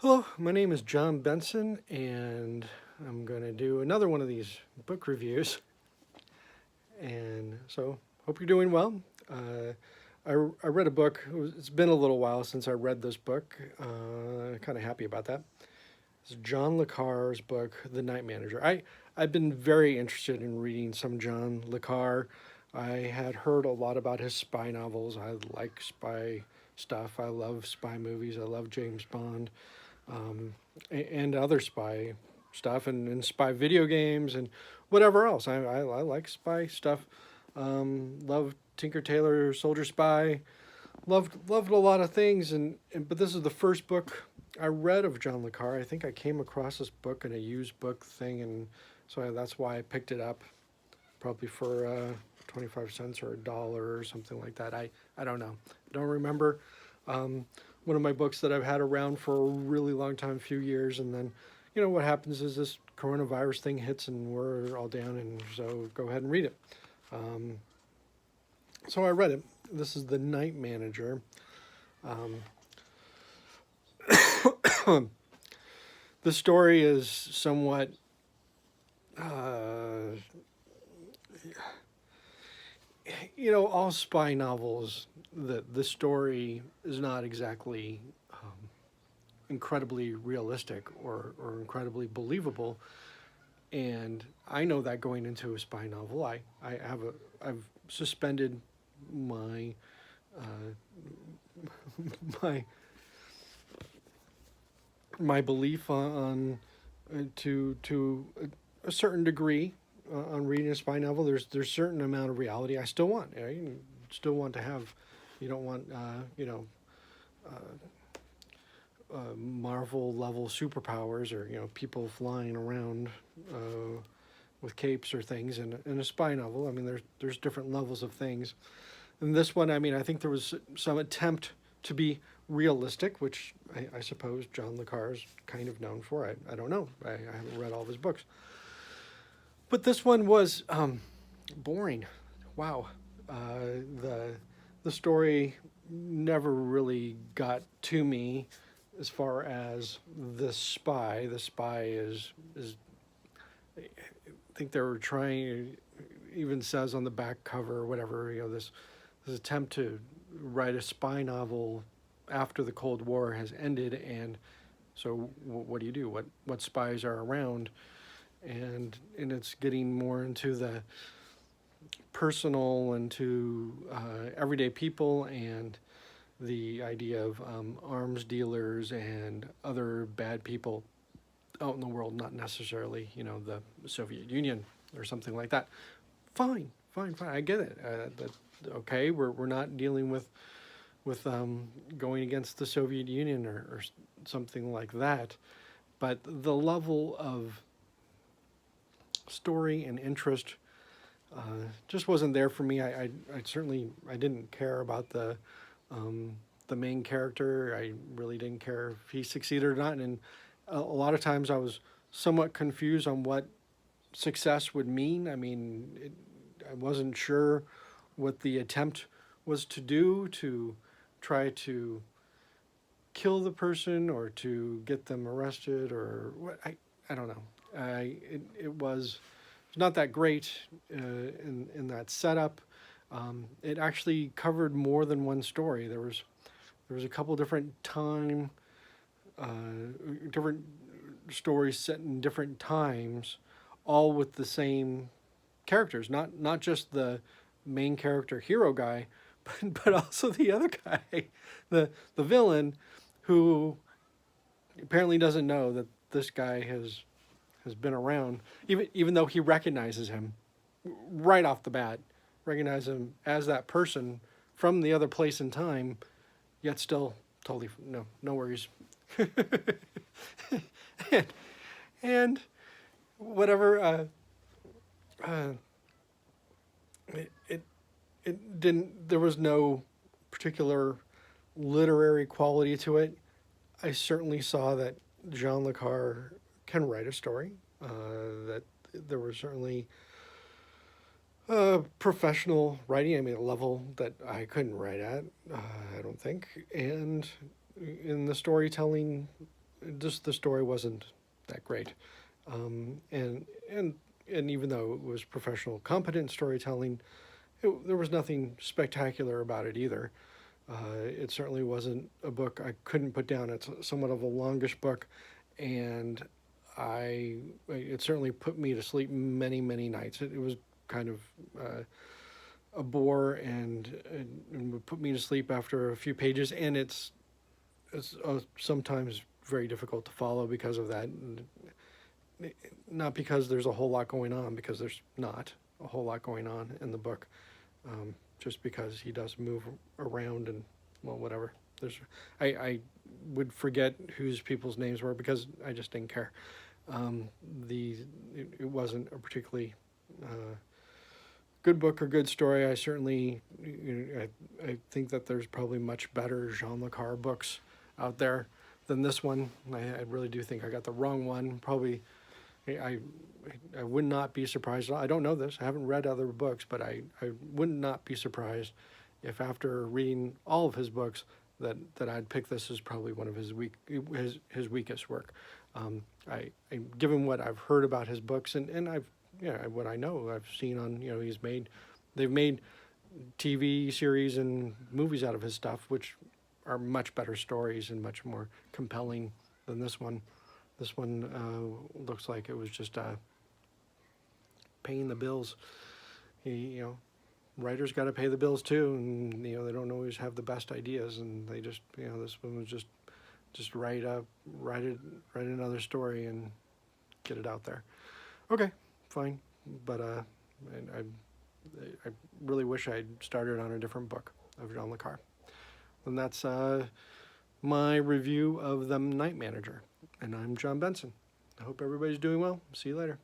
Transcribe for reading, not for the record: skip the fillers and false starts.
Hello, my name is John Benson, and I'm going to do another one of these book reviews. And so, hope you're doing well. I read a book. It's been a little while since I read this book. Kind of happy about that. It's John LeCarr's book, The Night Manager. I've been very interested in reading some John LeCarr. I had heard a lot about his spy novels. I like spy stuff. I love spy movies. I love James Bond, and other spy stuff, and spy video games and whatever else. I like spy stuff. Love Tinker Tailor Soldier Spy. Loved a lot of things, but this is the first book I read of John LeCarr. I think I came across this book in a used book thing, and so that's why I picked it up, probably for 25 cents or $1 or something like that. I don't know. Don't remember. One of my books that I've had around for a really long time, few years, and then, what happens is this coronavirus thing hits and we're all down, and so go ahead and read it. So I read it. This is The Night Manager. The story is somewhat all spy novels, the story is not exactly incredibly realistic or incredibly believable. And I know that going into a spy novel, I've suspended my my my belief to a certain degree on reading a spy novel. There's certain amount of reality I still want. You still want to have. You don't want Marvel level superpowers, or people flying around with capes or things in a spy novel. I mean, there's different levels of things. In this one, I think there was some attempt to be realistic, which I suppose John LeCarr is kind of known for. I don't know. I haven't read all of his books. But this one was boring. Wow. The story never really got to me as far as the spy. The spy is I think they were trying, even says on the back cover or whatever, this attempt to write a spy novel after the Cold War has ended, and so what do you do? What spies are around? And it's getting more into the personal and to everyday people, and the idea of arms dealers and other bad people out in the world, not necessarily the Soviet Union or something like that. Fine. I get it. Okay, we're not dealing with going against the Soviet Union or something like that, but the level of story and interest just wasn't there for me. I certainly didn't care about the main character. I really didn't care if he succeeded or not, and a lot of times I was somewhat confused on what success would mean. I wasn't sure what the attempt was to do, to try to kill the person or to get them arrested, or what. I don't know. It was not that great in that setup. It actually covered more than one story. There was a couple different different stories set in different times, all with the same characters. Not just the main character hero guy, but also the other guy, the villain, who apparently doesn't know that this guy has been around, even though he recognizes him right off the bat, recognize him as that person from the other place and time, yet still totally no worries. and whatever. It didn't. There was no particular literary quality to it. I certainly saw that John LeCarr can write a story. That there was certainly professional writing. A level that I couldn't write at. I don't think. And in the storytelling, just the story wasn't that great. And even though it was professional, competent storytelling, there was nothing spectacular about it either. It certainly wasn't a book I couldn't put down. It's somewhat of a longish book, and it certainly put me to sleep many, many nights. It was kind of a bore, and would put me to sleep after a few pages, and it's sometimes very difficult to follow because of that. Not because there's a whole lot going on, because there's not a whole lot going on in the book. Just because he does move around and, well, whatever. I would forget whose people's names were because I just didn't care. It wasn't a particularly good book or good story. I certainly, I think that there's probably much better JOHN LeCarr books out there than this one. I really do think I got the wrong one. Probably, I would not be surprised. I don't know this. I haven't read other books, but I would not be surprised if after reading all of his books that I'd pick this as probably one of his weakest work. Given what I've heard about his books and what I know, I've seen on, they've made TV series and movies out of his stuff, which are much better stories and much more compelling than this one. This one looks like it was just paying the bills. Writers got to pay the bills too, and they don't always have the best ideas, and they just this one was just write another story and get it out there. Okay, fine, but I really wish I'd started on a different book of JOHN LeCarr. And that's my review of The Night Manager. And I'm John Benson. I hope everybody's doing well. See you later.